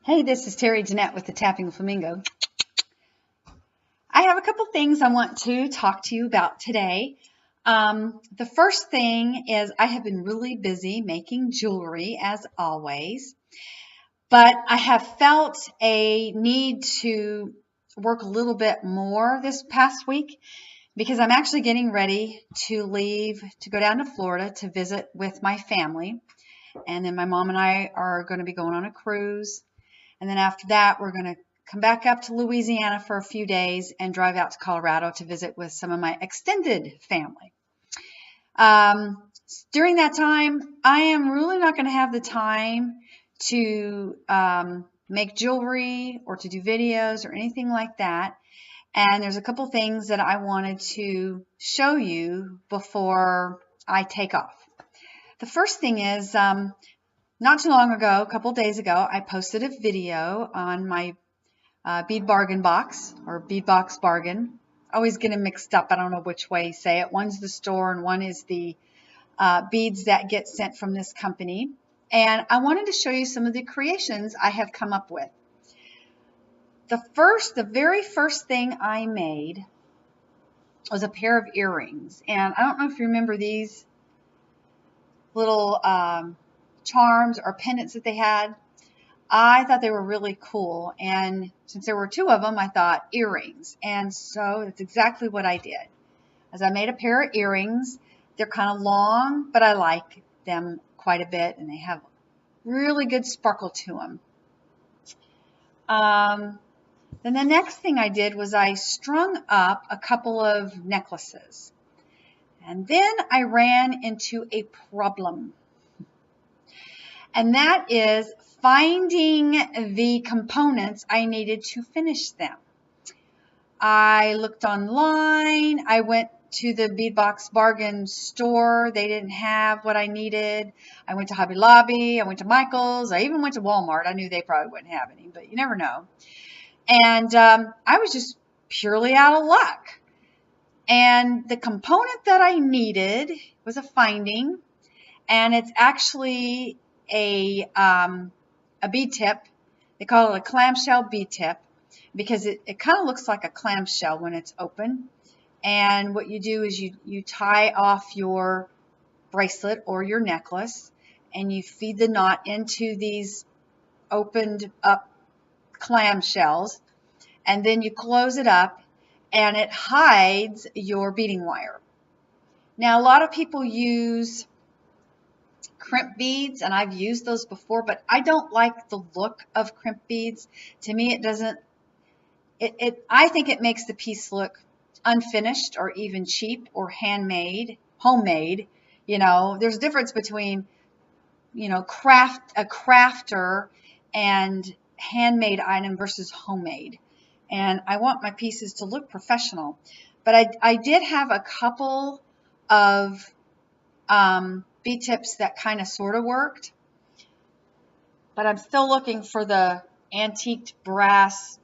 Hey, this is Terry Jeanette with the Tapping Flamingo. I have a couple things I want to talk to you about today. The first thing is I have been really busy making jewelry as always, but I have felt a need to work a little bit more this past week because I'm actually getting ready to leave to go down to Florida to visit with my family. And then my mom and I are going to be going on a cruise. And then after that, we're going to come back up to Louisiana for a few days and drive out to Colorado to visit with some of my extended family. During that time, I am really not going to have the time to make jewelry or to do videos or anything like that. And there's a couple things that I wanted to show you before I take off. The first thing is, not too long ago, a couple days ago, I posted a video on my Bead Bargain Box or Bead Box Bargain. I always get them mixed up. I don't know which way you say it. One's the store and one is the beads that get sent from this company. And I wanted to show you some of the creations I have come up with. The very first thing I made was a pair of earrings. And I don't know if you remember these little charms or pendants that they had. I thought they were really cool, and since there were two of them, I thought earrings, and so that's exactly what I did. As I made a pair of earrings, they're kind of long, but I like them quite a bit, and they have really good sparkle to them. Then the next thing I did was I strung up a couple of necklaces, and then I ran into a problem. And that is finding the components I needed to finish them. I looked online. I went to the Bead Box Bargain store. They didn't have what I needed. I went to Hobby Lobby. I went to Michael's. I even went to Walmart. I knew they probably wouldn't have any, but you never know. And I was just purely out of luck. And the component that I needed was a finding, and it's actually a bead tip. They call it a clamshell bead tip because it kind of looks like a clamshell when it's open. And what you do is you tie off your bracelet or your necklace and you feed the knot into these opened up clamshells, and then you close it up and it hides your beading wire. Now, a lot of people use crimp beads, and I've used those before, but I don't like the look of crimp beads. To me, it doesn't, I think it makes the piece look unfinished or even cheap or handmade, homemade. You know, there's a difference between, you know, a crafter and handmade item versus homemade. And I want my pieces to look professional. But I did have a couple of bead tips that kind of sort of worked, but I'm still looking for the antiqued brass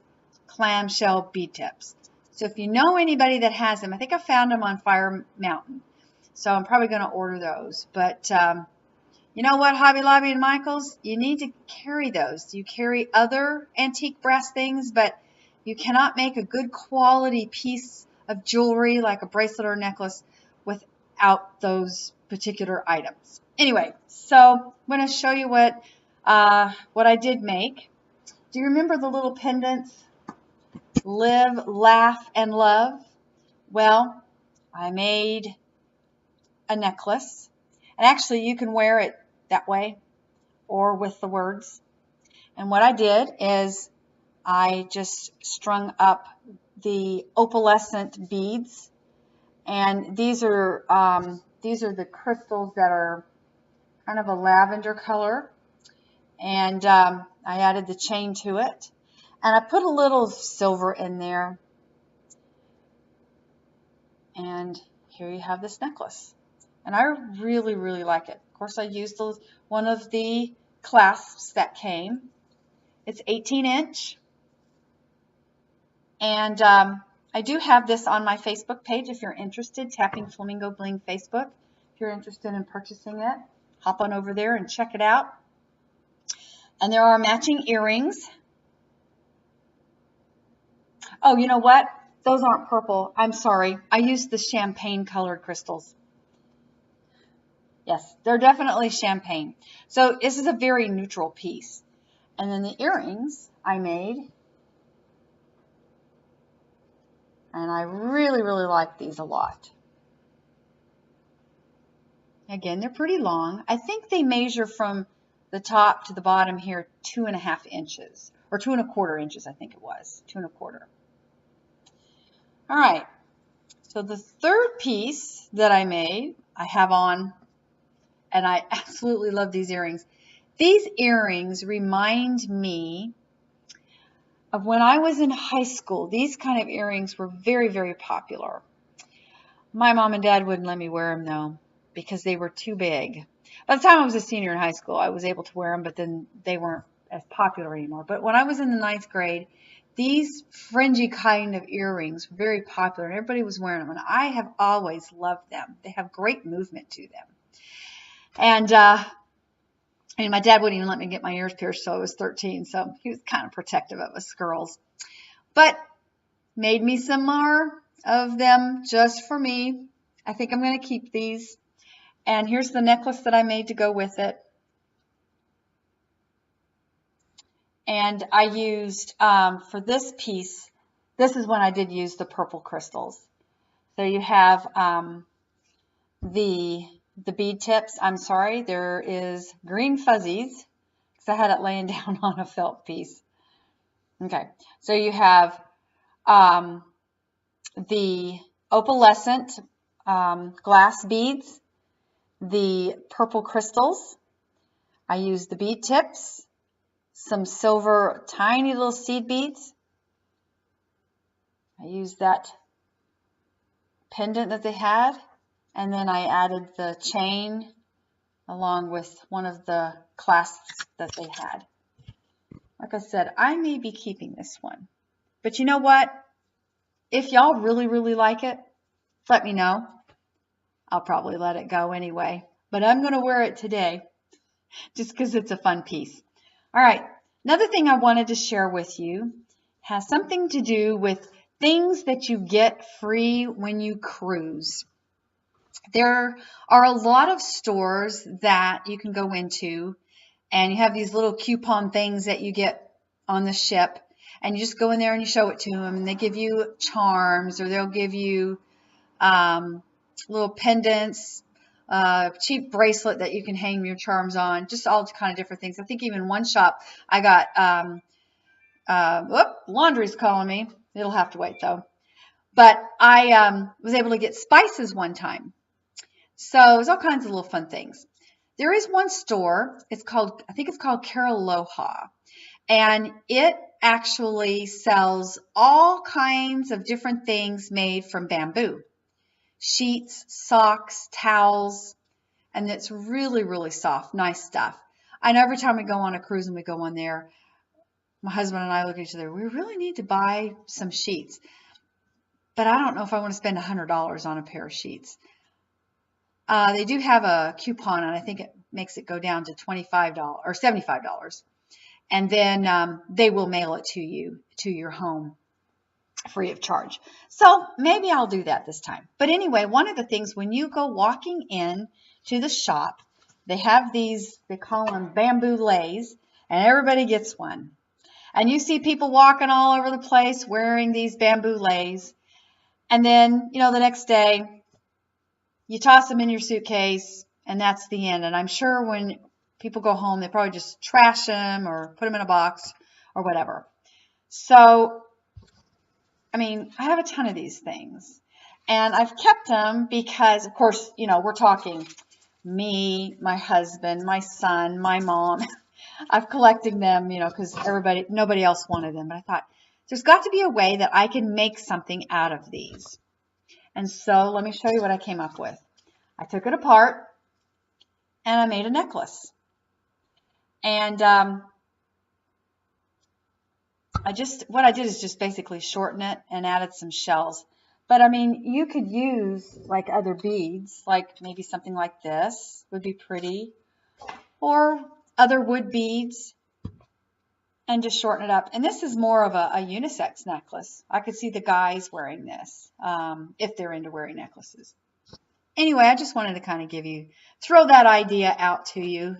clamshell bead tips. So if you know anybody that has them, I think I found them on Fire Mountain, so I'm probably going to order those. But you know what, Hobby Lobby and Michael's, you need to carry those. You carry other antique brass things, but you cannot make a good quality piece of jewelry like a bracelet or necklace without those particular items. Anyway, so I'm going to show you what I did make. Do you remember the little pendants? Live, laugh, and love. Well, I made a necklace, and actually you can wear it that way or with the words. And what I did is I just strung up the opalescent beads, and these are the crystals that are kind of a lavender color, and I added the chain to it, and I put a little silver in there, and here you have this necklace, and I really, really like it. Of course, I used one of the clasps that came. It's 18-inch, and I do have this on my Facebook page if you're interested, Tapping Flamingo Bling Facebook. If you're interested in purchasing it, hop on over there and check it out. And there are matching earrings. Oh, you know what? Those aren't purple. I'm sorry. I used the champagne colored crystals. Yes, they're definitely champagne. So this is a very neutral piece. And then the earrings I made. And I really, really like these a lot. Again, they're pretty long. I think they measure from the top to the bottom here 2.5 inches. Or 2.25 inches, I think it was. 2.25. All right. So the third piece that I made, I have on, and I absolutely love these earrings. These earrings remind me of when I was in high school. These kind of earrings were very, very popular. My mom and dad wouldn't let me wear them though, because they were too big. By the time I was a senior in high school, I was able to wear them, but then they weren't as popular anymore. But when I was in the 9th grade, these fringy kind of earrings were very popular, and everybody was wearing them, and I have always loved them. They have great movement to them. And my dad wouldn't even let me get my ears pierced till I was 13, so he was kind of protective of us girls. But made me some more of them just for me. I think I'm going to keep these. And here's the necklace that I made to go with it. And I used, for this piece, this is when I did use the purple crystals. So you have the bead tips. I'm sorry, there is green fuzzies, because I had it laying down on a felt piece. Okay, so you have the opalescent glass beads, the purple crystals. I used the bead tips, some silver tiny little seed beads. I used that pendant that they had, and then I added the chain along with one of the clasps that they had. Like I said, I may be keeping this one, but you know what? If y'all really, really like it, let me know. I'll probably let it go anyway, but I'm going to wear it today just because it's a fun piece. All right, another thing I wanted to share with you has something to do with things that you get free when you cruise. There are a lot of stores that you can go into, and you have these little coupon things that you get on the ship, and you just go in there and you show it to them, and they give you charms, or they'll give you little pendants, cheap bracelet that you can hang your charms on, just all kind of different things. I think even one shop I got, laundry's calling me. It'll have to wait though. But I was able to get spices one time. So it was all kinds of little fun things. There is one store, I think it's called Caraloha, and it actually sells all kinds of different things made from bamboo. Sheets, socks, towels, and it's really, really soft, nice stuff. I know every time we go on a cruise and we go on there, my husband and I look at each other, we really need to buy some sheets, but I don't know if I want to spend $100 on a pair of sheets. They do have a coupon, and I think it makes it go down to $25 or $75. And then they will mail it to you, to your home, free of charge. So maybe I'll do that this time. But anyway, one of the things when you go walking in to the shop, they have these, they call them bamboo leis, and everybody gets one. And you see people walking all over the place wearing these bamboo leis. And then, you know, the next day, you toss them in your suitcase, and that's the end. And I'm sure when people go home, they probably just trash them or put them in a box or whatever. So, I mean, I have a ton of these things. And I've kept them because, of course, you know, we're talking me, my husband, my son, my mom. I've collected them, you know, because nobody else wanted them. But I thought, there's got to be a way that I can make something out of these. And so let me show you what I came up with. I took it apart and I made a necklace. And what I did is just basically shorten it and added some shells. But I mean, you could use like other beads, like maybe something like this would be pretty, or other wood beads. and just shorten it up. And this is more of a unisex necklace. I could see the guys wearing this if they're into wearing necklaces. Anyway, I just wanted to kind of throw that idea out to you.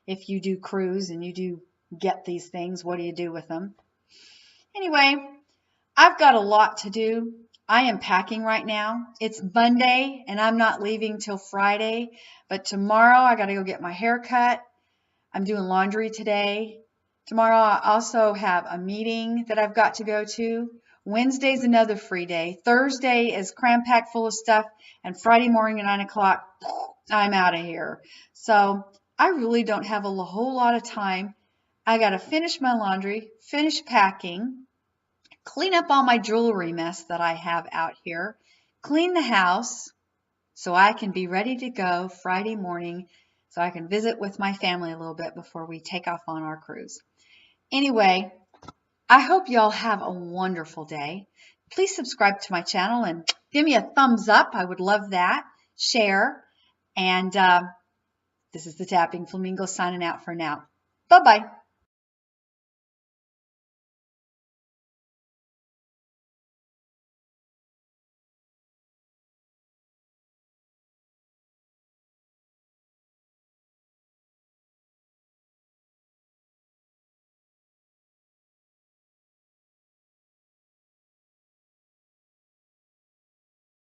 If you do cruise and you do get these things, what do you do with them? Anyway, I've got a lot to do. I am packing right now. It's Monday and I'm not leaving till Friday, but tomorrow I got to go get my hair cut. I'm doing laundry today. Tomorrow I also have a meeting that I've got to go to. Wednesday's another free day. Thursday is cram-packed full of stuff, and Friday morning at 9 o'clock, I'm out of here. So I really don't have a whole lot of time. I got to finish my laundry, finish packing, clean up all my jewelry mess that I have out here, clean the house so I can be ready to go Friday morning so I can visit with my family a little bit before we take off on our cruise. Anyway, I hope you all have a wonderful day. Please subscribe to my channel and give me a thumbs up. I would love that. Share. And this is the Tapping Flamingo signing out for now. Bye-bye.